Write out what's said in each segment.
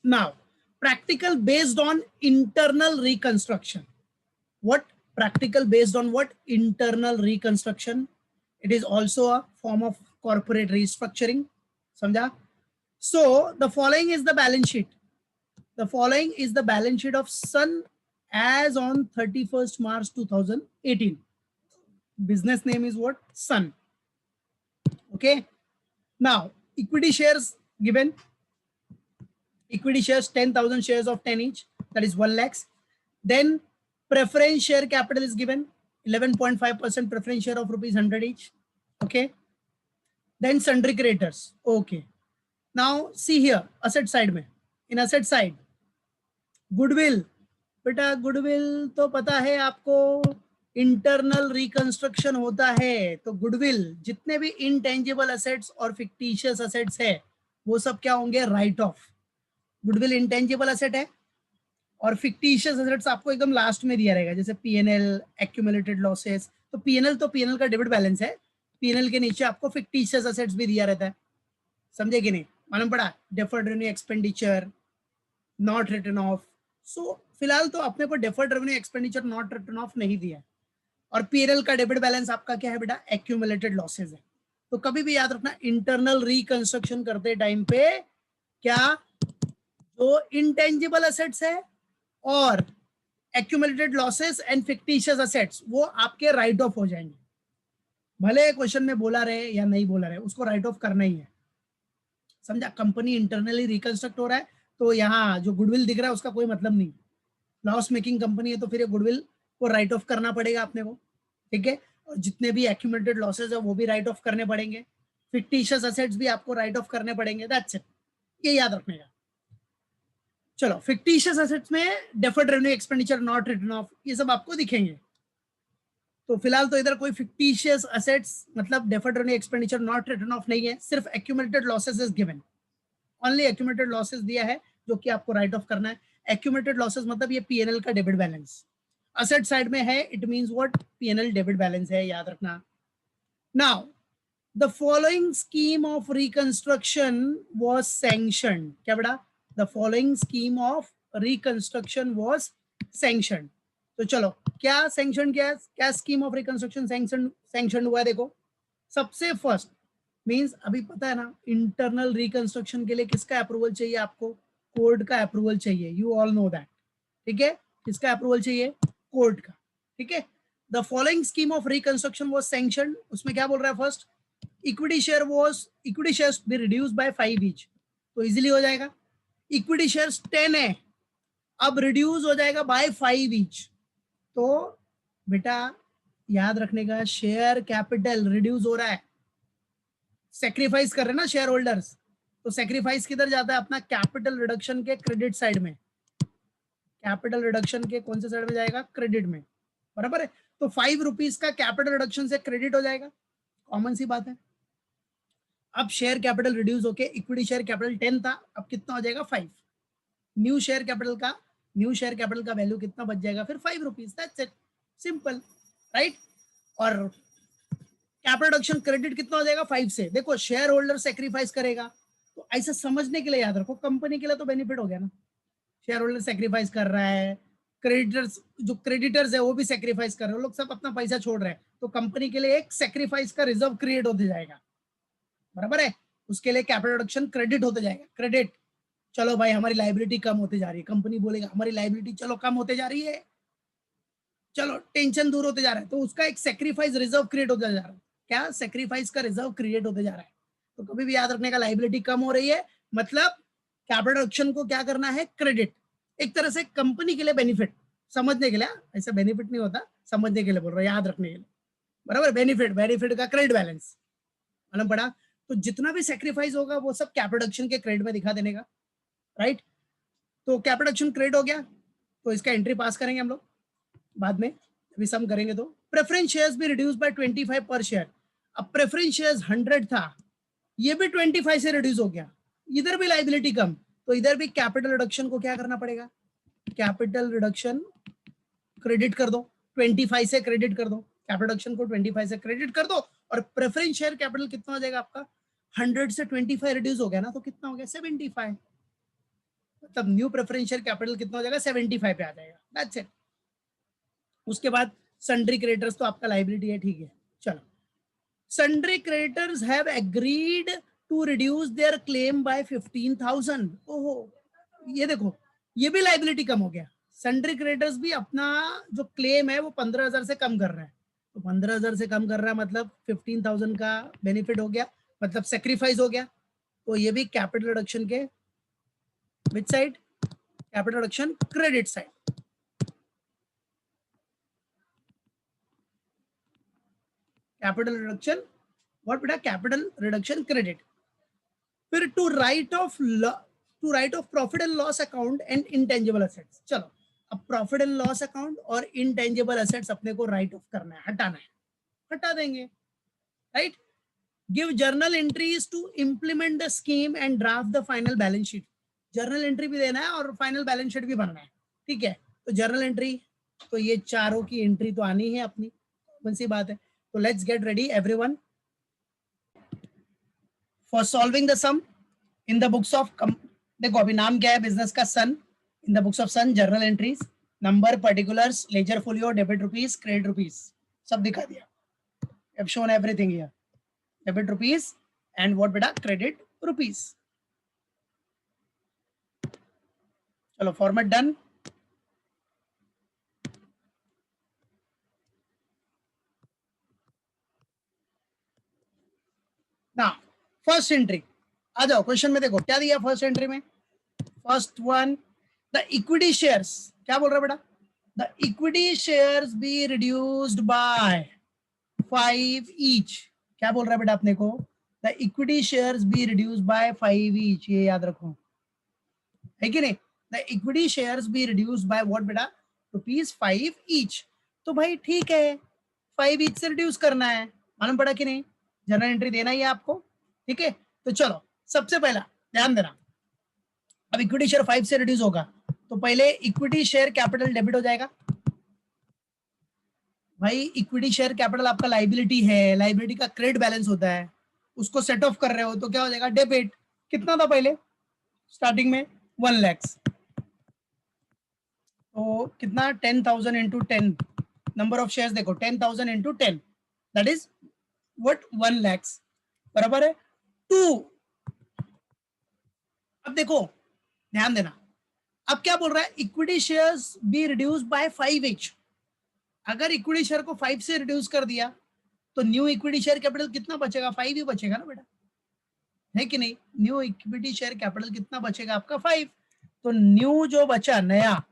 Now, practical based on internal reconstruction. What? Practical based on what? Internal reconstruction. It is also a form of corporate restructuring. Samjha? So the following is the balance sheet. The following is the balance sheet of Sun as on 31st March 2018. Business name is what? Sun. Okay. Now, equity shares given. Equity shares 10,000 shares of 10 each. That is 1 lakhs. Then preference share capital is given. 11.5% preference share of rupees 100 each. Okay. Then sundry creditors. Okay. Now see here, asset side में. In asset side, goodwill. बेटा goodwill तो पता है आपको, internal reconstruction होता है तो goodwill, जितने भी इंटेंजिबल असेट्स और फिक्टिशियस असेट्स है वो सब क्या होंगे? Right of. Goodwill intangible asset है और फिक्टिशियस असेट्स आपको एकदम लास्ट में दिया रहेगा, जैसे पीएनएल, एक्यूमुलेटेड लॉसेस. तो पीएनएल का डेबिट बैलेंस है, पीएनएल के नीचे आपको फिक्टिशियस असेट्स भी दिया रहता है. समझे कि नहीं? मालूम पड़ा? Deferred revenue expenditure not written off. So फिलहाल तो अपने को deferred revenue expenditure not written off नहीं दिया है. और पीएनएल का डेबिट बैलेंस आपका क्या है बेटा? एक्यूमुलेटेड लॉसेस है. तो कभी भी याद रखना, इंटरनल रिकंस्ट्रक्शन करते टाइम पे क्या जो इंटेंजिबल असेट्स है और accumulated losses and fictitious assets वो आपके राइट ऑफ हो जाएंगे. भले क्वेश्चन में बोला रहे या नहीं बोला रहे, उसको राइट ऑफ करना ही है. समझा? कंपनी इंटरनली रिकंस्ट्रक्ट हो रहा है तो यहाँ जो गुडविल दिख रहा है उसका कोई मतलब नहीं. लॉस मेकिंग कंपनी है तो फिर ये गुडविल को राइट ऑफ करना पड़ेगा अपने को. ठीक है. और जितने भी एक्यूमुलेटेड लॉसेस है वो भी राइट ऑफ करने पड़ेंगे. फिक्टिशियस असेट्स भी आपको राइट ऑफ करने पड़ेंगे. That's it. ये याद रखने का. चलो, फिक्टिशियस असेट्स में deferred revenue expenditure not written off, ये सब आपको दिखेंगे. तो फिलहाल तो इधर कोई फिक्टिशियस असेट्स मतलब deferred revenue expenditure not written off नहीं है, सिर्फ accumulated losses is given. Only accumulated losses दिया है जो कि आपको राइट ऑफ करना है. एक्यूमुलेटेड लॉसेस मतलब ये पीएनएल का डेबिट बैलेंस. असेट साइड में है, it means what? PNL debit balance है, याद रखना. Now the following scheme of reconstruction was sanctioned. क्या बेटा? The following scheme of reconstruction was sanctioned. तो चलो, क्या सैंक्शन किया? क्या स्कीम ऑफ रिकंस्ट्रक्शन सैंक्शन हुआ? देखो, सबसे फर्स्ट मींस अभी पता है ना, इंटरनल रिकंस्ट्रक्शन के लिए किसका अप्रूवल चाहिए आपको? कोर्ट का अप्रूवल चाहिए. You all know that. ठीक है. किसका अप्रूवल चाहिए? कोर्ट का. ठीक है. The following scheme of reconstruction was sanctioned. उसमें क्या बोल रहा है? First, equity shares be reduced by 5 each. तो इजीली हो जाएगा. इक्विटी शेयर्स 10 है, अब रिड्यूस हो जाएगा बाय 5 ईच. तो बेटा याद रखने का, शेयर कैपिटल रिड्यूस हो रहा है, सेक्रीफाइस कर रहे हैं ना शेयर होल्डर्स. तो सेक्रीफाइस किधर जाता है? अपना कैपिटल रिडक्शन के क्रेडिट साइड में. कैपिटल रिडक्शन के कौन से साइड में जाएगा? क्रेडिट में. बराबर है. तो 5 रुपीज का कैपिटल रिडक्शन से क्रेडिट हो जाएगा. कॉमन सी बात है. अब शेयर कैपिटल रिड्यूस होके इक्विटी शेयर कैपिटल 10 था, अब कितना हो जाएगा? 5. न्यू शेयर कैपिटल का वैल्यू कितना बच जाएगा? फिर 5 rupees. That's it. Simple. Right. और कैपिटल रिडक्शन क्रेडिट कितना हो जाएगा? 5 से. देखो, शेयर होल्डर सेक्रीफाइस करेगा, तो ऐसा समझने के लिए याद रखो, कंपनी के लिए तो बेनिफिट हो गया ना. शेयर होल्डर सेक्रीफाइस कर रहा है, क्रेडिटर्स है वो भी सेक्रीफाइस कर रहे हैं, वो लोग सब अपना पैसा छोड़ रहे हैं, तो कंपनी के लिए एक सेक्रीफाइस का रिजर्व क्रिएट होते जाएगा. बराबर है. उसके लिए कैपिटल रिडक्शन क्रेडिट होते जाएगा. क्रेडिट. चलो भाई, हमारी लायबिलिटी कम होते जा रही है. कंपनी बोलेगा हमारी लायबिलिटी चलो कम होते जा रही है, चलो टेंशन दूर होते जा रहा है, तो उसका एक सेक्रीफाइस रिजर्व क्रिएट होता जा रहा है. क्या? सेक्रीफाइस का रिजर्व क्रिएट होते जा रहा है. तो कभी भी याद रखने का, लायबिलिटी कम हो रही है मतलब कैपिटल रिडक्शन को क्या करना है? क्रेडिट. एक तरह से कंपनी के लिए बेनिफिट. समझने के लिए, ऐसा बेनिफिट नहीं होता, समझने के लिए बोल रहा हूं, याद रखने के लिए. बराबर. बेनिफिट का क्रेडिट बैलेंस मालूम पड़ा. तो जितना भी सेक्रीफाइस होगा वो सब कैपिटल रिडक्शन के क्रेडिट में दिखा देने का. राइट. तो कैपिटल रिडक्शन क्रेडिट हो गया, तो इसका एंट्री पास करेंगे हम लोग बाद में, अभी सम करेंगे. तो प्रेफरेंस शेयर्स भी रिड्यूस बाय 25 पर शेयर. अब प्रेफरेंस शेयर्स 100 था, ये भी 25 से रिड्यूस हो गया. इधर भी लायबिलिटी कम, तो इधर भी कैपिटल रिडक्शन को क्या करना पड़ेगा? कैपिटल रिडक्शन क्रेडिट कर दो. 25 से क्रेडिट कर दो. कैपिटल रिडक्शन को 25 से क्रेडिट कर दो. और प्रेफरेंस शेयर कैपिटल कितना हो जाएगा आपका? 100 से 25 रिड्यूस हो गया ना, तो कितना हो गया? 75. मतलब न्यू प्रेफरेंशियल कैपिटल कितना हो जाएगा, 75 पे आ जाएगा, दैट्स इट। उसके बाद सन्ड्री क्रेडिटर्स तो आपका लाइबिलिटी है, ठीक है। चलो, sundry creditors have agreed to reduce their claim by 15,000। ओहो, ये देखो, ये भी लाइबिलिटी कम हो गया। सन्ड्री क्रेडिटर्स भी अपना जो क्लेम है वो 15,000 से कम कर रहा है, तो 15,000 से कम कर रहा है मतलब 15,000 का बेनिफिट हो गया, मतलब सेक्रीफाइस हो गया। तो ये भी कैपिटल रिडक्शन के which side, capital reduction credit side. Capital reduction what बेटा, कैपिटल रिडक्शन क्रेडिट। फिर to write off profit and loss account and intangible assets. चलो, अब प्रॉफिट एंड लॉस अकाउंट और इंटेंजिबल एसेट्स अपने को राइट ऑफ करना है, हटाना है, हटा देंगे, right. Give journal entries to implement the scheme and draft the final balance sheet. Journal entry भी देना है और फाइनल बैलेंस शीट भी बनना है, ठीक है। तो जर्नल एंट्री, तो ये चारों की एंट्री तो आनी है अपनी, कौन सी बात है। तो let's get ready everyone for solving the sum in the books of, देखो अभी नाम क्या है बिजनेस का, Sun. In the books of Sun journal entries, number, particulars, ledger folio, debit rupees, credit rupees, सब दिखा दिया। I've shown everything here. Debit rupees and what beta, credit rupees. चलो, फॉर्मेट डन। ना फर्स्ट एंट्री आ जाओ, question में देखो क्या दिया फर्स्ट एंट्री में। First one, the equity shares, क्या बोल रहा है बेटा, the equity shares be reduced by 5 each. क्या बोल रहा है बेटा अपने को, the equity shares be reduced by 5 each, ये याद रखो, है कि नहीं। The equity shares be reduced by what बेटा, ₹5 ईच। तो भाई ठीक है, 5 ईच से रिड्यूस करना है, मालूम पड़ा कि नहीं, जर्नल एंट्री देना ही है आपको, ठीक है। तो चलो, सबसे पहला ध्यान देना, अब इक्विटी शेयर 5 से रिड्यूस होगा तो पहले इक्विटी शेयर कैपिटल डेबिट हो जाएगा। भाई इक्विटी शेयर कैपिटल आपका लाइबिलिटी है, लाइबिलिटी का क्रेडिट बैलेंस होता है, उसको सेट ऑफ कर रहे हो तो क्या हो जाएगा, डेबिट। कितना था पहले स्टार्टिंग में, 1 लाख, तो कितना, 10,000 इंटू 10, नंबर ऑफ शेयर्स देखो 10,000 into 10, that is what, 1 lakh, बराबर है 2। अब देखो ध्यान देना, अब क्या बोल रहा है, equity shares B reduce bye 5 each. अगर इक्विटी शेयर को 5 से रिड्यूस कर दिया तो न्यू इक्विटी शेयर कैपिटल कितना बचेगा, 5 ही बचेगा ना बेटा, है कि नहीं। न्यू इक्विटी शेयर कैपिटल कितना बचेगा आपका, 5। तो न्यू जो बचा, नया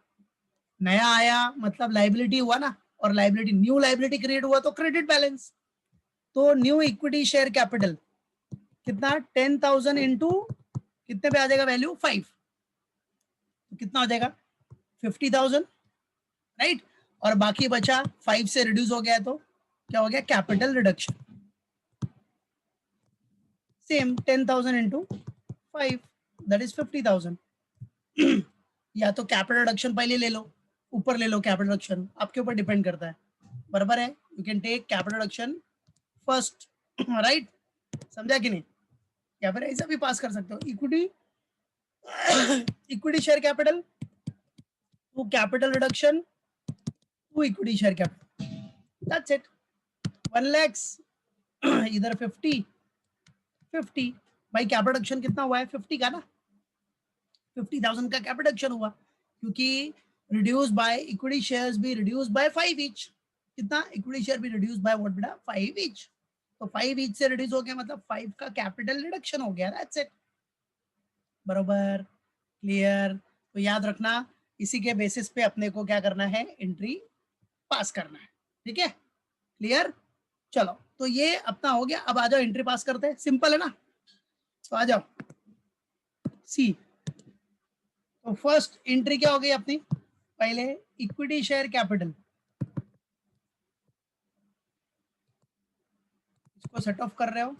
नया आया मतलब लाइबिलिटी हुआ ना, और लाइबिलिटी, न्यू लाइबिलिटी क्रिएट हुआ तो क्रेडिट बैलेंस। तो न्यू इक्विटी शेयर कैपिटल कितना, 10,000 इंटू कितने पे आ जाएगा वैल्यू, 5, तो कितना हो जाएगा 50,000, राइट। और बाकी बचा 5 से रिड्यूस हो गया तो क्या हो गया, capital reduction, same 10,000 into 5, that is 50,000। या तो कैपिटल रिडक्शन पहले ले लो, ऊपर ले लो कैपिटल रिडक्शन, आपके ऊपर डिपेंड करता है, बराबर है। You can take capital reduction first, right, समझा कि नहीं। या फिर ऐसा भी पास कर सकते हो, equity equity share capital to capital reduction to equity share capital, that's it. 1 lakh इधर 50 भाई, कैपिटल रिडक्शन कितना हुआ है, 50 का ना, 50,000 का कैपिटल रिडक्शन हुआ, क्योंकि रिड्यूस बाय इक्विटी शेयर्स भी रिड्यूस बाय 5 ईच। कितना, इक्विटी शेयर भी रिड्यूस बाय व्हाट बेटा, 5 ईच। तो 5 ईच से रिड्यूस हो गया मतलब 5 का कैपिटल रिडक्शन हो गया, दैट्स इट, बरोबर, क्लियर। तो याद रखना, इसी के बेसिस पे अपने को क्या करना है, एंट्री पास करना है, ठीक है, क्लियर। चलो, तो ये अपना हो गया, अब आ जाओ एंट्री पास करते हैं, सिंपल है ना। तो आ जाओ सी, तो फर्स्ट एंट्री क्या हो गई अपनी, पहले इक्विटी शेयर कैपिटल, इसको सेट ऑफ कर रहे हो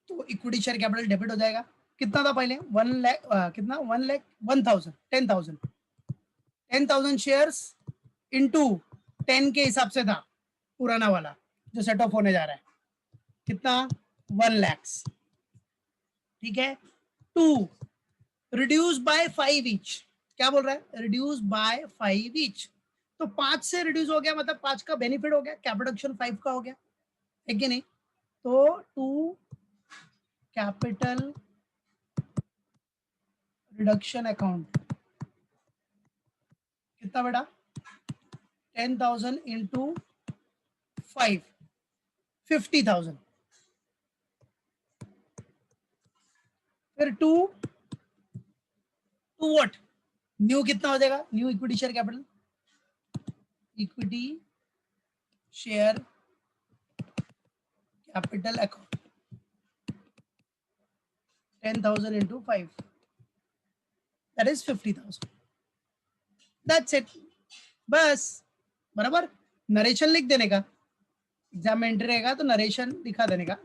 तो इक्विटी शेयर कैपिटल डेबिट हो जाएगा। कितना था पहले, 1 लाख, कितना, 1 लाख 1,000, 10,000 शेयर्स इंटू 10 के हिसाब से था पुराना वाला जो सेट ऑफ होने जा रहा है, कितना, 1 लाख, ठीक है। 2 रिड्यूस बाय 5 ईच, क्या बोल रहा है, रिड्यूस बाय 5 ईच, तो 5 से रिड्यूस हो गया मतलब 5 का बेनिफिट हो गया, कैपिटल रिडक्शन 5 का हो गया, है कि नहीं? तो टू कैपिटल रिडक्शन अकाउंट कितना बेटा, 10,000 इंटू 5, 50,000, फिर टू व्हाट, न्यू कितना हो जाएगा, new equity share capital, equity share capital account 10,000 into 5, that is 50,000, that's it, बस, बराबर। नरेशन लिख देने का, एग्जाम में एंट्री रहेगा तो नरेशन दिखा देने का,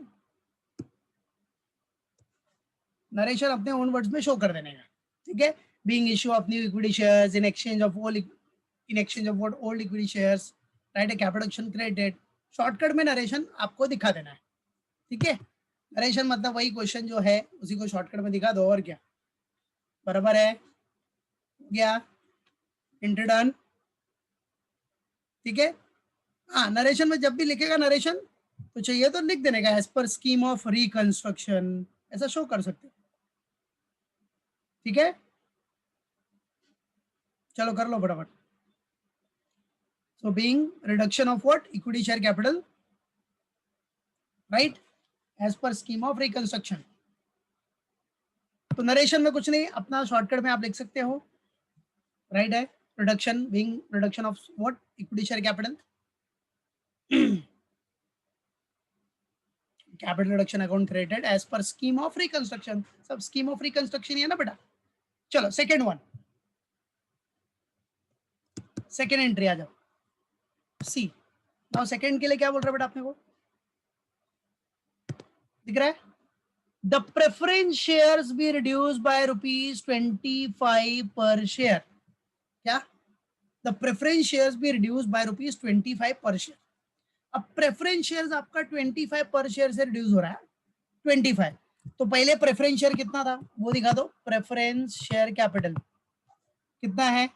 नरेशन अपने ओन वर्ड्स में शो कर देने का, ठीक है। Being issue of new equity shares in exchange of what old equity shares, right, A capital reduction credit, shortcut में नरेशन आपको दिखा देना है, ठीक है। नरेशन मतलब वही क्वेश्चन जो है उसी को शॉर्टकट में दिखा दो, और क्या, बराबर है, गया, इंटर डन, ठीक है। हाँ, नरेशन में जब भी लिखेगा नरेशन तो चाहिए तो लिख देने का as per scheme of reconstruction, ऐसा शो कर सकते, ठीक है। चलो कर लो फटाफट। So being reduction of what, equity share capital, right, as per scheme of reconstruction. तो नरेशन में कुछ नहीं, अपना शॉर्टकट में आप लिख सकते हो, राइट है, reduction being reduction of what, equity share capital, capital reduction account created as per scheme of reconstruction, सब स्कीम ऑफ रिकंस्ट्रक्शन ही है ना बेटा। चलो सेकेंड वन, सेकेंड एंट्री आ जाओ, सी। नाउ सेकेंड के लिए क्या बोल रहा है बेटा अपने को, दिख रहा है, the preference shares B reduce by ₹25 पर शेयर, क्या, the preference shares B reduce by ₹25 पर शेयर। अब प्रेफरेंस शेयर्स आपका 25 पर शेयर से रिड्यूस हो रहा है, 25, तो पहले प्रेफरेंस शेयर कितना था वो दिखा दो, प्रेफरेंस शेयर कैपिटल कितना है,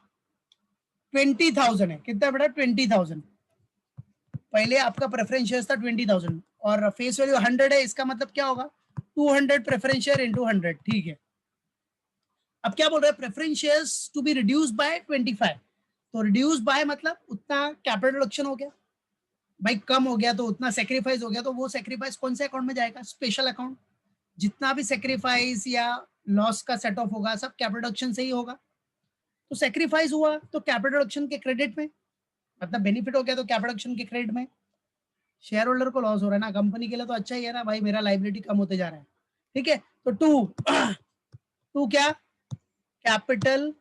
20,000 है, कितना बेटा 20,000, पहले आपका प्रेफरेंस शेयर था 20,000 और फेस वैल्यू 100 है, इसका मतलब क्या होगा, 200 प्रेफरेंस शेयर इंटू 100, ठीक है। अब क्या बोल रहे हैं, preference shares to be reduce by 25, तो रिड्यूस बाय मतलब उतना कैपिटल रिडक्शन हो गया भाई, कम हो गया तो उतना सेक्रीफाइस हो गया, तो वो सेक्रीफाइस कौन से अकाउंट में जाएगा, स्पेशल अकाउंट, जितना भी सेक्रीफाइस या लॉस का सेट ऑफ होगा सब कैपिटल रिडक्शन से ही होगा, तो सेक्रीफाइस हुआ तो कैपिटल रिडक्शन के क्रेडिट में, मतलब बेनिफिट हो गया तो कैपिटल रिडक्शन के क्रेडिट में, शेयर होल्डर को लॉस हो रहा है ना, कंपनी के लिए तो अच्छा ही है ना भाई, मेरा लाइबिलिटी कम होते जा रहा है, ठीक है। तो टू क्या, कैपिटल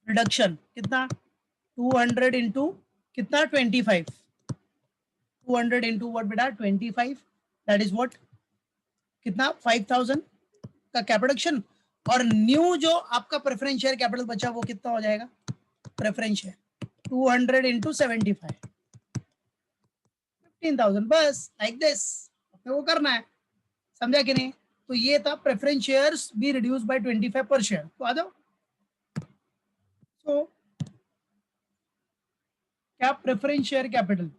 रिडक्शन कितना, 200 इंटू कितना 25, 200 इंटू व्हाट बेटा 25, दैट इज व्हाट, कितना 5,000 का कैपिटल रिडक्शन, और न्यू जो आपका प्रेफरेंस शेयर कैपिटल बचा वो कितना हो जाएगा, प्रेफरेंस शेयर 200 इंटू 75, 15,000, बस लाइक दिस, अपने को करना है, समझा कि नहीं। तो ये था preference shares B reduce by 25 पर शेयर, तो आ जाओ। तो क्या preference share capital,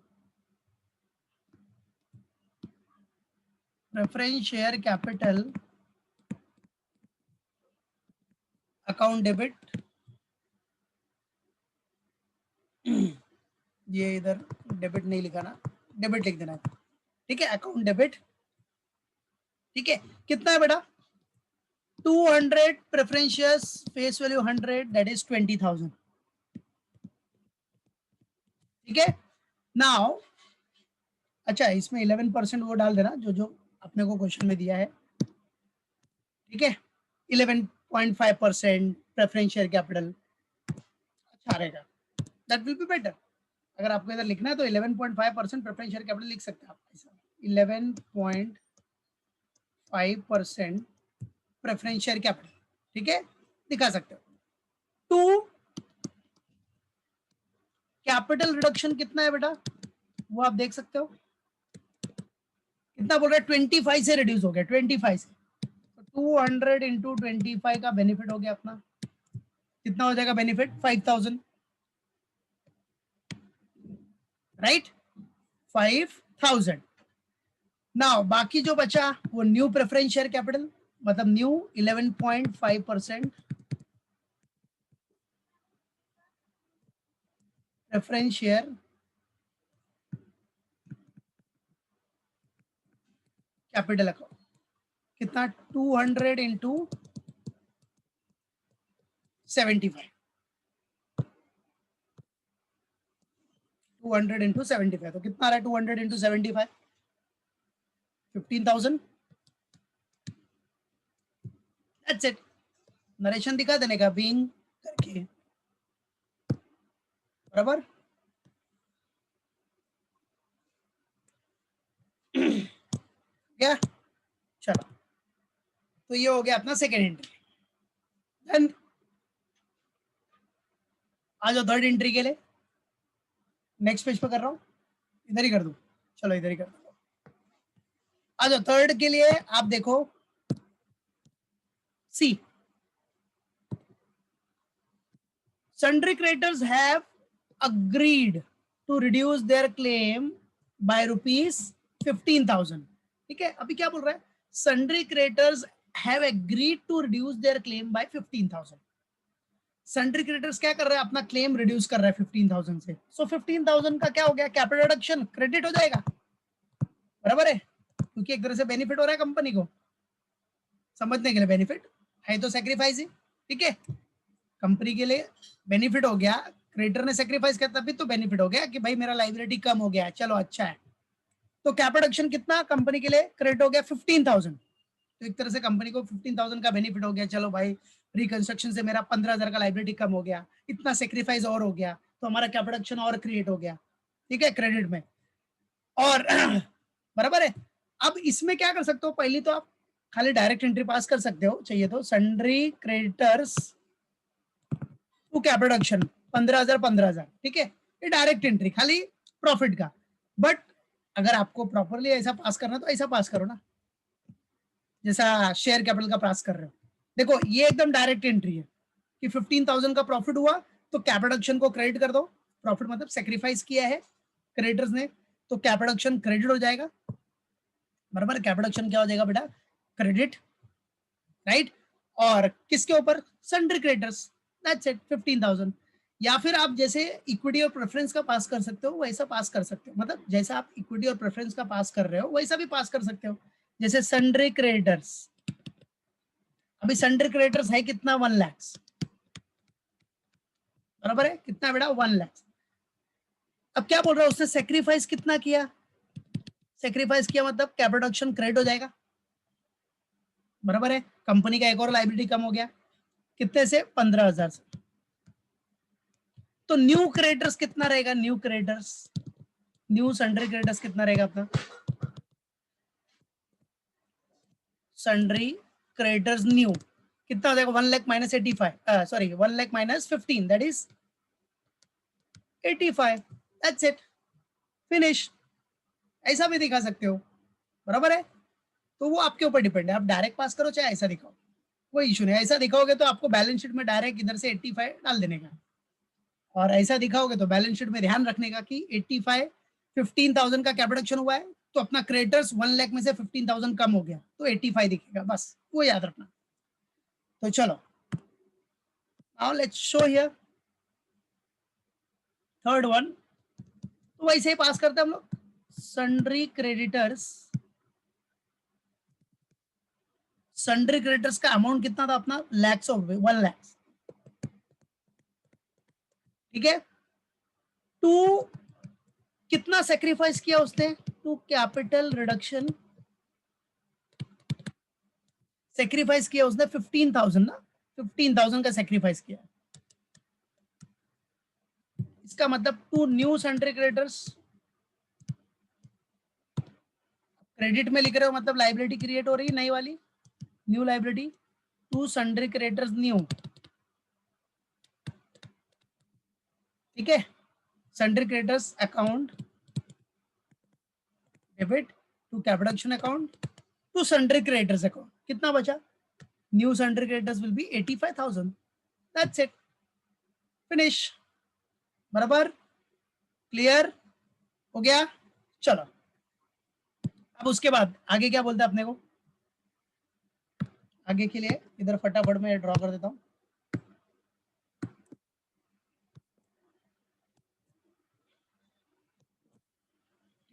preference share capital account debit, ये इधर डेबिट नहीं लिखा ना, डेबिट लिख देना, ठीक है, अकाउंट डेबिट, ठीक है, कितना है बेटा 200 preference shares, face value 100, that is 20,000, ठीक है। नाउ अच्छा, इसमें 11% वो डाल देना जो जो अपने को क्वेश्चन में दिया है, ठीक है, 11.5% प्रेफरेंस शेयर कैपिटल, अच्छा रहेगा, दैट विल बी बेटर। अगर आपको इधर लिखना है तो 11.5% प्रेफरेंस शेयर कैपिटल लिख सकते हैं आप, 11.5% प्रेफरेंस शेयर कैपिटल, ठीक है, दिखा सकते हो। टू कैपिटल रिडक्शन कितना है बेटा, वो आप देख सकते हो, कितना बोल रहा है 25 से रिड्यूस हो गया, 25 से, तो 200 इंटू 25 का बेनिफिट हो गया अपना, कितना हो जाएगा बेनिफिट? 5000, राइट, 5000। नाउ बाकी जो बचा वो न्यू प्रेफरेंस शेयर कैपिटल, मतलब new 11.5% preference share capital account, कितना? 200 इंटू 75, 200 इंटू 75, तो कितना आ रहा है 200 इंटू 75? 15,000। That's it. नरेशन दिखा देने का बीइंग करके, बराबर। क्या? चलो, तो ये हो गया अपना सेकेंड एंट्री। देन आ जाओ थर्ड एंट्री के लिए। नेक्स्ट पेज पे कर रहा हूँ, इधर ही कर दूं, चलो इधर ही कर दो। आ जाओ थर्ड के लिए, आप देखो सी, sundry creditors have agreed to reduce their claim by rupees 15,000। ठीक है, अभी क्या बोल रहा है? sundry creditors have agreed to reduce their claim by 15,000। sundry creditors क्या कर रहा है? अपना क्लेम रिड्यूस कर रहा है 15,000 से। सो 15,000 का क्या हो गया? कैपिटल रिडक्शन, क्रेडिट हो जाएगा, बराबर है, क्योंकि एक तरह से बेनिफिट हो रहा है कंपनी को। समझने के लिए बेनिफिट है तो सेक्रीफाइस ही, ठीक है, कंपनी के लिए बेनिफिट हो गया, क्रेडिटर ने सेक्रीफाइस किया तभी तो बेनिफिट हो गया कि भाई मेरा लाइबिलिटी कम हो गया, चलो अच्छा है। तो कैपिटल रिडक्शन कितना कंपनी के लिए? क्रेडिट हो गया 15,000। तो एक तरह से कंपनी को 15,000 का बेनिफिट हो गया, चलो भाई रिकंस्ट्रक्शन से मेरा 15,000 का लाइबिलिटी कम हो गया, इतना सेक्रीफाइस और हो गया, तो हमारा कैपिटल रिडक्शन और क्रिएट हो गया, ठीक है, क्रेडिट में। और बराबर है। अब इसमें क्या कर सकते हो? पहले तो आप खाली डायरेक्ट एंट्री पास कर सकते हो, चाहिए तो sundry creditors to capital reduction 15,000 15,000, ठीक है, ये डायरेक्ट एंट्री खाली प्रॉफिट का। बट अगर आपको प्रॉपरली ऐसा पास करना तो ऐसा पास करो ना, जैसा शेयर कैपिटल का पास कर रहे हो। देखो ये एकदम डायरेक्ट एंट्री है कि 15,000 का प्रॉफिट हुआ तो कैपिटल रिडक्शन को क्रेडिट कर दो, प्रॉफिट मतलब सेक्रीफाइस किया है क्रेडिटर्स ने, तो कैपिटल रिडक्शन क्रेडिट हो जाएगा, बराबर। कैपिटल रिडक्शन क्या हो जाएगा बेटा? Credit, right. और किसके ऊपर? Sundry creditors, that's it, 15,000। या फिर आप जैसे इक्विटी और प्रेफरेंस का पास कर सकते हो वैसा पास कर सकते हो, मतलब जैसा आप इक्विटी और प्रेफरेंस का पास कर रहे हो वैसा भी पास कर सकते हो, जैसे सन्ड्री क्रेडिटर्स। अभी सन्ड्री क्रेडिटर्स है कितना? 1 लाख, बराबर है, कितना बेटा? 1 लाख। अब क्या बोल रहा है? उसने सेक्रीफाइस कितना किया? सेक्रीफाइस किया मतलब कैपिटल रिडक्शन क्रेडिट हो जाएगा, बराबर है। कंपनी का एक और लाइबिलिटी कम हो गया, कितने से? 15,000 से। तो न्यू क्रेडिटर्स कितना रहेगा? New creditors, new sundry creditors कितना रहेगा अपना? सन्ड्री क्रेडिटर्स न्यू कितना हो जाएगा? 1 lakh minus 85, sorry 1 lakh minus 15, that is 85। That's it, finish. ऐसा भी दिखा सकते हो, बराबर है। तो वो आपके ऊपर डिपेंड है, आप डायरेक्ट पास करो चाहे ऐसा दिखाओ, कोई इशू नहीं। ऐसा दिखाओगे तो आपको बैलेंस शीट में डायरेक्ट इधर से 85 डाल देने का, और ऐसा दिखाओगे तो बैलेंस शीट में ध्यान रखने का कि 85 15,000 का कैपिटल हुआ है तो अपना क्रेडिटर्स 1 लाख में से 15,000 कम हो गया तो 85 दिखेगा, बस वो याद रखना। तो चलो now let's show here third one. तो वैसे ही पास करते हैं हम लोग। सन्ड्री क्रेडिटर्स, सन्ड्री क्रेडिटर्स का अमाउंट कितना था अपना? लैक्स ऑफ 1 लाख, ठीक है। टू कितना सेक्रीफाइस किया उसने? टू कैपिटल रिडक्शन सेक्रीफाइस किया उसने 15,000 ना, 15,000 का सेक्रीफाइस किया। इसका मतलब to new sundry creditors, credit में लिख रहे हो मतलब लाइबिलिटी क्रिएट हो रही है नई वाली, new liability to sundry creditors new, ठीक है। Sundry creditors account debit to capital account to sundry creditors account, कितना बचा? New sundry creditors will be 85,000. That's it, finish. बराबर, क्लियर हो गया. चलो अब उसके बाद आगे क्या बोलता है अपने को. आगे के लिए इधर फटाफट मैं ड्रॉ कर देता हूं.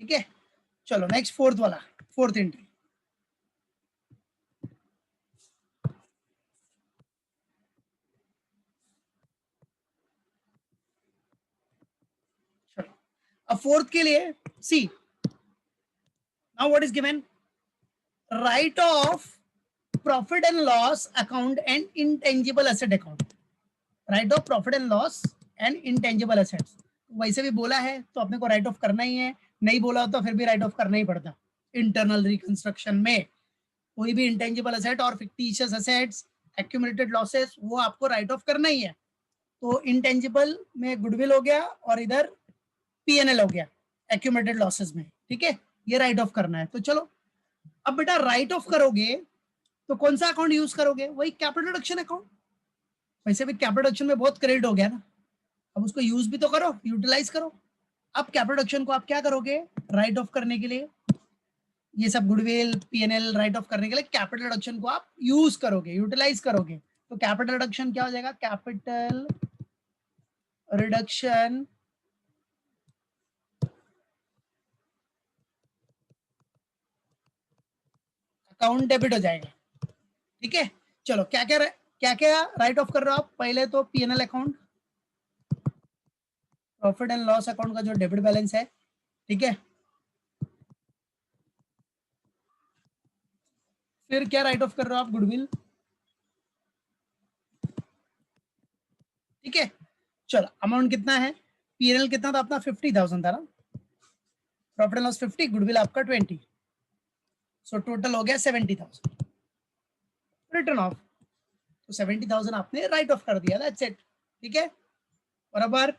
ठीक है, चलो नेक्स्ट फोर्थ वाला, फोर्थ एंट्री. चलो अब फोर्थ के लिए see, now what is given, write off profit and loss account and intangible asset account. Write off profit and loss and intangible assets. वैसे भी बोला है तो अपने को राइट ऑफ करना ही है, नहीं बोला तो फिर भी राइट ऑफ करना ही पड़ता. इंटरनल रिकंस्ट्रक्शन में कोई भी इंटेंजिबल एसेट और फिक्टिशियस एसेट्स, एक्यूमुलेटेड लॉसेस, वो आपको राइट ऑफ करना ही है. तो इंटेंजिबल में गुडविल हो गया और इधर पीएनएल हो गया एक्यूमुलेटेड लॉसेस में. ठीक है, ये राइट ऑफ करना है. तो चलो अब बेटा राइट ऑफ करोगे तो कौन सा अकाउंट यूज करोगे, वही कैपिटल रिडक्शन अकाउंट. वैसे भी कैपिटल रिडक्शन में बहुत क्रेडिट हो गया ना, अब उसको यूज भी तो करो, यूटिलाइज करो. अब कैपिटल रिडक्शन को आप क्या करोगे, राइट ऑफ करने के लिए ये सब गुडविल पीएनएल राइट ऑफ करने के लिए कैपिटल रिडक्शन को आप यूज करोगे, यूटिलाइज करोगे. तो कैपिटल रिडक्शन क्या हो जाएगा, कैपिटल रिडक्शन अकाउंट डेबिट हो जाएगा. ठीक है, चलो क्या क्या राइट ऑफ कर रहे हो आप. पहले तो PNL account, profit and loss account का जो डेबिट बैलेंस है. ठीक है, फिर क्या राइट ऑफ कर रहे हो आप, गुडविल. ठीक है, चलो अमाउंट कितना है, पीएनएल कितना था अपना 50,000 था ना, प्रॉफिट एंड लॉस 50, गुडविल आपका 20, सो टोटल हो गया 70,000. रिटर्न ऑफ, तो 70,000 आपने राइट ऑफ कर दिया, दैट्स इट. ठीक है, बराबर,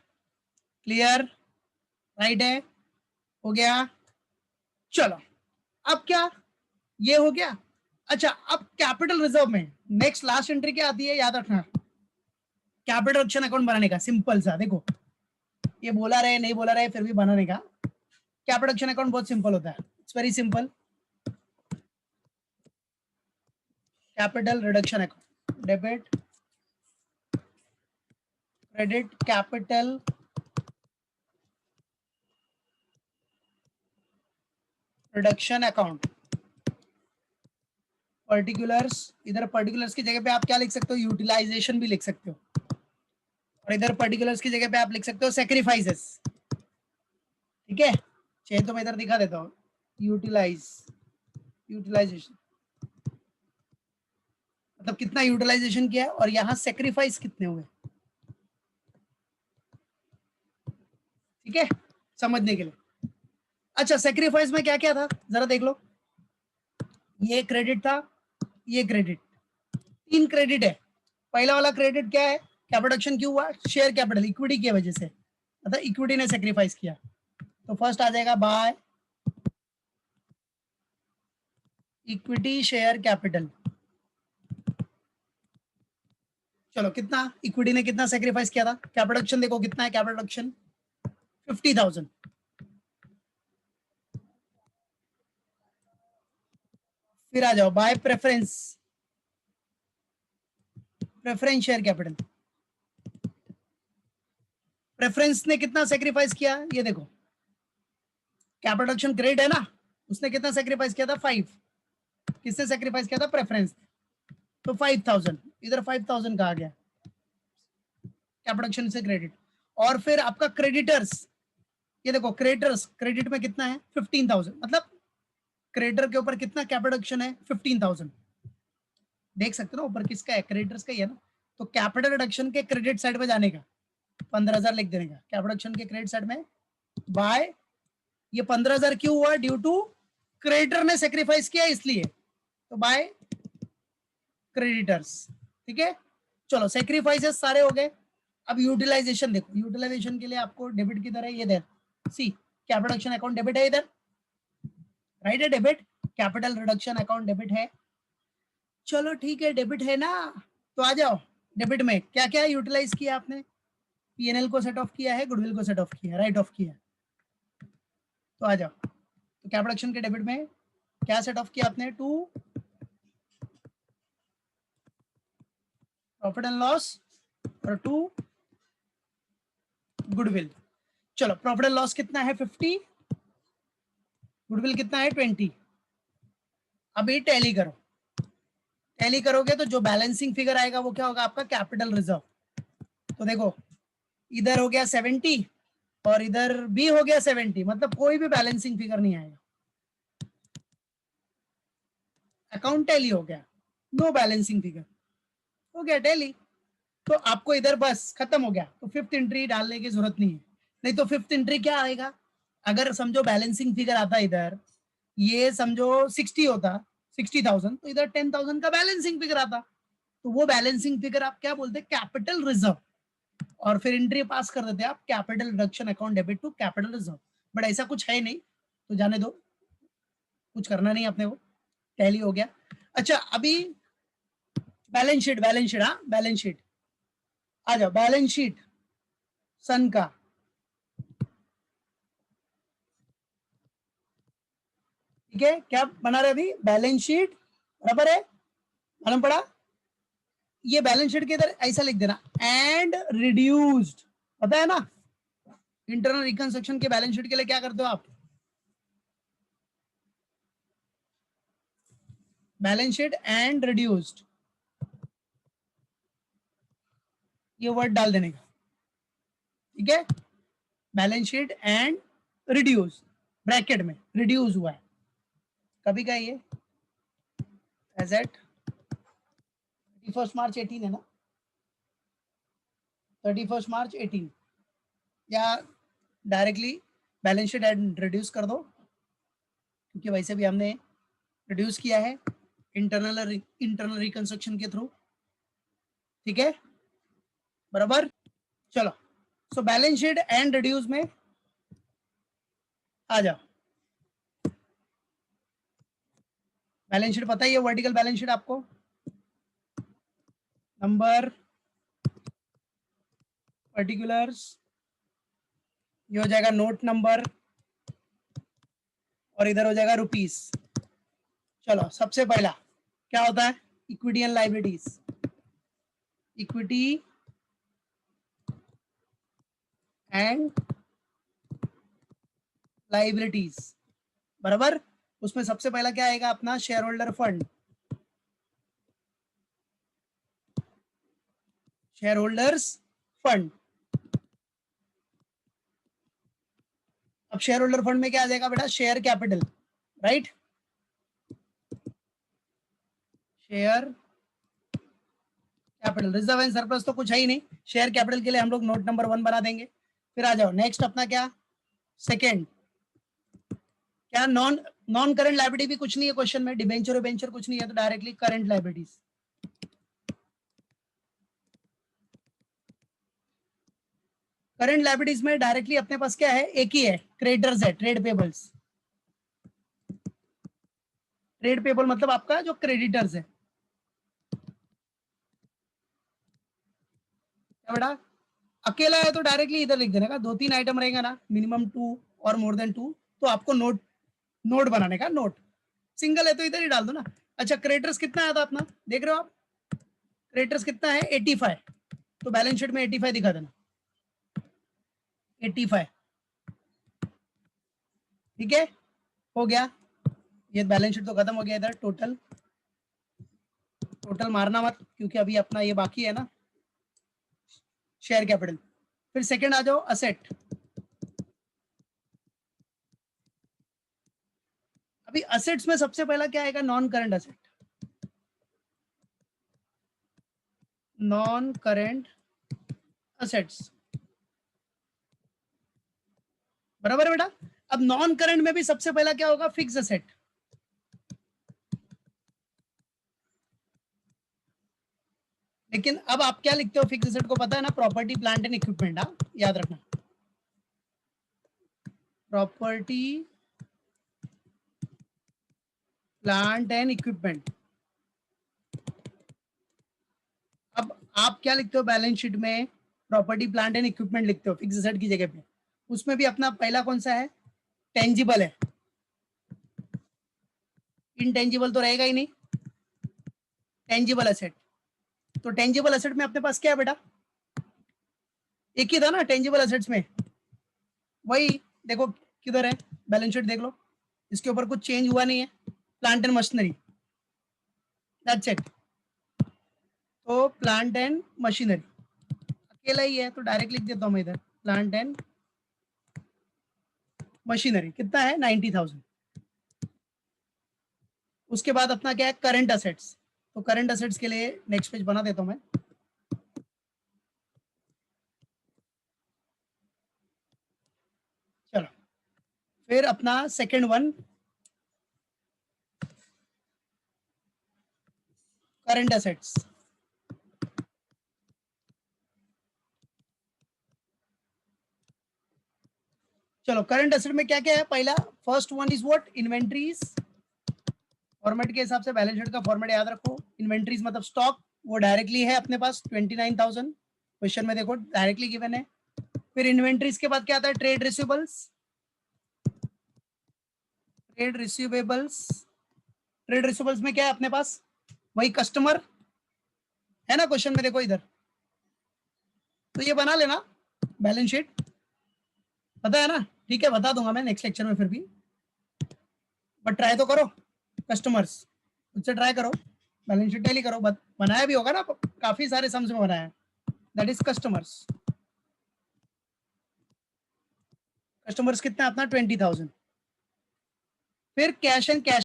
क्लियर, राइट है, हो गया. चलो अब क्या, ये हो गया. अच्छा अब कैपिटल रिजर्व में नेक्स्ट लास्ट एंट्री क्या आती है, याद रखना. कैपिटल रिडक्शन अकाउंट बनाने का सिंपल सा, देखो ये बोला रहे नहीं बोला रहे फिर भी बनाने का. कैपिटल रिडक्शन अकाउंट बहुत सिंपल होता है, it's very simple. Capital reduction account, debit credit capital reduction account. Particulars, इधर पर्टिकुलर्स की जगह पे आप क्या लिख सकते हो, यूटिलाइजेशन भी लिख सकते हो. और इधर पर्टिकुलर्स की जगह पे आप लिख सकते हो सैक्रिफाइसेस. ठीक है, चाहिए तो मैं इधर दिखा देता हूँ, यूटिलाइजेशन मतलब कितना यूटिलाइजेशन किया है और यहाँ सैक्रिफाइस कितने हुए. ठीक है, समझने के लिए. अच्छा सैक्रिफाइस में क्या क्या था जरा देख लो. ये क्रेडिट था, ये क्रेडिट, 3 क्रेडिट है. पहला वाला क्रेडिट क्या है, कैपिटल क्यों हुआ, शेयर कैपिटल, इक्विटी की वजह से, मतलब इक्विटी ने सैक्रिफाइस किया. तो फर्स्ट आ जाएगा बाय इक्विटी शेयर कैपिटल. चलो कितना इक्विटी ने कितना सैक्रिफाइस किया था, कैपिटल देखो कितना है, कैपिटल 50,000. फिर आ जाओ bye preference, preference share capital. Preference ने कितना सैक्रिफाइस किया, ये देखो कैपिटल क्रेडिट है ना, उसने कितना सैक्रिफाइस किया था 5. किसने सैक्रिफाइस किया था, प्रेफरेंस. तो 5,000, इधर 5,000 का आ गया कैपिटल से क्रेडिट. और फिर आपका क्रेडिटर्स, ये देखो क्रेडिटर्स, क्रेडिट में कितना है 15,000, मतलब क्रेडिटर के ऊपर कितना कैपिटल है 15,000. देख सकते हो ना ऊपर किसका है, क्रेडिटर्स का ही है ना. तो कैपिटल रिडक्शन के क्रेडिट साइड में जाने का 15,000 लिख देने का, कैपिटल के क्रेडिट साइड में बाय. ये 15,000 क्यों हुआ, ड्यू टू क्रेडिटर ने सेक्रीफाइस किया इसलिए, तो बाय क्रेडिटर्स. ठीक है, चलो सेक्रीफाइसेस सारे हो गए. अब यूटिलाइजेशन देखो, यूटिलाइजेशन के लिए आपको डेबिट की तरह ये दे सी, कैपिटल अकाउंट डेबिट है इधर, राइट है, debit capital reduction account debit है. चलो ठीक है, डेबिट है ना, तो आ जाओ। डेबिट में क्या क्या यूटिलाइज किया आपने? पीएनएल को सेट ऑफ किया है, गुडविल को सेट ऑफ किया, राइट ऑफ किया, तो आ जाओ। तो क्या प्रोडक्शन के डेबिट में क्या सेट ऑफ किया आपने? टू प्रॉफिट एंड लॉस और टू गुडविल। चलो प्रॉफिट एंड लॉस कितना है? 50, गुडविल कितना है? 20। अभी टैली करो, टैली करोगे तो जो बैलेंसिंग फिगर आएगा वो क्या होगा आपका? Capital reserve. तो देखो इधर हो गया 70 और इधर भी हो गया 70, मतलब कोई भी बैलेंसिंग फिगर नहीं आएगा, अकाउंट टैली हो गया, नो बैलेंसिंग फिगर, हो गया टैली। तो आपको इधर बस खत्म हो गया, तो फिफ्थ एंट्री डालने की जरूरत नहीं है। नहीं तो फिफ्थ एंट्री क्या आएगा? अगर समझो बैलेंसिंग फिगर आता इधर, ये समझो 60 होता, 60,000, तो इधर 10,000 का बैलेंसिंग फिगर आता, तो वो बैलेंसिंग फिगर आप क्या बोलते हैं? Capital reserve. और फिर एंट्री पास कर देते हैं आप, capital reduction account debit to capital reserve. But ऐसा कुछ है नहीं, तो जाने दो, कुछ करना नहीं अपने को, टैली हो गया। अच्छा अभी बैलेंस शीट, बैलेंस शीट, हाँ बैलेंस शीट आ जाओ। बैलेंस शीट सन का, ठीक है, क्या बना रहे अभी? बैलेंस शीट, बराबर है, मालूम पड़ा? ये बैलेंस शीट के इधर ऐसा लिख देना, एंड रिड्यूस्ड, पता है ना? इंटरनल रिकंस्ट्रक्शन के बैलेंस शीट के लिए क्या करते हो आप? बैलेंस शीट एंड रिड्यूस्ड, ये वर्ड डाल देने का, ठीक है? Balance sheet and reduce, bracket में रिड्यूस हुआ है, कभी का ये एसेट 31 मार्च 18 है ना, 31 मार्च 18, या directly balance sheet and reduce कर दो, क्योंकि वैसे भी हमने रिड्यूस किया है इंटरनल रिकंस्ट्रक्शन के थ्रू, ठीक है, बराबर। चलो so balance sheet and reduce में आ जाओ। बैलेंस शीट पता ही है, वर्टिकल बैलेंस शीट आपको, नंबर, पर्टिकुलर्स, ये हो जाएगा नोट नंबर, और इधर हो जाएगा रुपीस। चलो सबसे पहला क्या होता है? Equity and liabilities, equity and liabilities, बराबर। उसमें सबसे पहला क्या आएगा अपना? Share holder fund, share holders fund. अब शेयर होल्डर फंड में क्या आ जाएगा बेटा? Share capital, right, share capital. Reserve and surplus तो कुछ है ही नहीं, शेयर कैपिटल के लिए हम लोग नोट नंबर 1 बना देंगे। फिर आ जाओ नेक्स्ट अपना क्या? सेकेंड क्या? नॉन नॉन करंट लाइबिलिटी भी कुछ नहीं है क्वेश्चन में, डिबेंचर वेंचर कुछ नहीं है, तो directly current liabilities. Current liabilities में डायरेक्टली अपने पास क्या है? एक ही है, क्रेडिटर्स है, ट्रेड पेबल्स। ट्रेड पेबल मतलब आपका जो क्रेडिटर्स है, क्या बेटा? अकेला है तो डायरेक्टली इधर लिख देने का, दो तीन आइटम रहेगा ना, मिनिमम टू और मोर देन टू, तो आपको नोट नोट बनाने का, नोट। सिंगल है तो इधर ही डाल दो ना। अच्छा क्रेडिटर्स कितना आया था अपना, देख रहे हो आप? क्रेडिटर्स कितना है? 85, तो बैलेंस शीट में 85 दिखा देना, 85, ठीक है, हो गया। ये बैलेंस शीट तो खत्म हो गया। इधर टोटल, टोटल मारना मत, क्योंकि अभी अपना ये बाकी है ना, शेयर कैपिटल। फिर सेकंड आ जाओ, असेट। अभी असेट्स में सबसे पहला क्या आएगा? Non current asset, non current assets, बराबर है बेटा। अब नॉन करंट में भी सबसे पहला क्या होगा? Fix asset. लेकिन अब आप क्या लिखते हो फिक्स एसेट को? पता है ना, प्रॉपर्टी प्लांट एंड इक्विपमेंट, हाँ याद रखना, प्रॉपर्टी प्लांट एंड इक्विपमेंट। आप क्या लिखते हो बैलेंस शीट में? प्रॉपर्टी प्लांट एंड इक्विपमेंट लिखते हो फिक्स एसेट की जगह पे। उसमें भी अपना पहला कौन सा है? टेंजिबल है। इनटेंजिबल तो रहेगा ही नहीं। टेंजिबल एसेट, तो टेंजिबल एसेट में अपने पास क्या है बेटा? एक ही था ना टेंजिबल एसेट्स में, वही देखो किधर है, बैलेंस शीट देख लो, इसके ऊपर कुछ चेंज हुआ नहीं है। Plant and machinery, that's it. तो प्लांट एंड मशीनरी अकेला ही है, तो डायरेक्ट लिख देता हूं मैं इधर, प्लांट एंड मशीनरी कितना है? 90,000। उसके बाद अपना क्या है? Current assets. तो करंट असेट्स के लिए नेक्स्ट पेज बना देता हूं मैं। चलो, फिर अपना सेकंड वन, करंट असेट्स। चलो, करंट असेट में क्या क्या है? पहला first one is what? Inventories. Format के हिसाब से बैलेंस शीट का फॉर्मेट याद रखो। इन्वेंट्रीज मतलब स्टॉक, वो डायरेक्टली है अपने पास 29,000, क्वेश्चन में देखो डायरेक्टली गिवन है। फिर इन्वेंट्रीज के बाद क्या आता है? Trade receivables. Trade receivables, trade receivables में क्या है अपने पास? वही कस्टमर है ना, क्वेश्चन में देखो इधर। तो ये बना लेना बैलेंस शीट, पता है ना? ठीक है, बता दूंगा मैं नेक्स्ट लेक्चर में फिर भी, बट ट्राई तो करो। कस्टमर्स, उससे ट्राई करो, बैलेंस शीट टैली करो, बनाया भी होगा ना, काफी सारे सम्स में बनाया है। That is customers. कस्टमर्स कितना अपना? 20,000। फिर कैश एंड कैश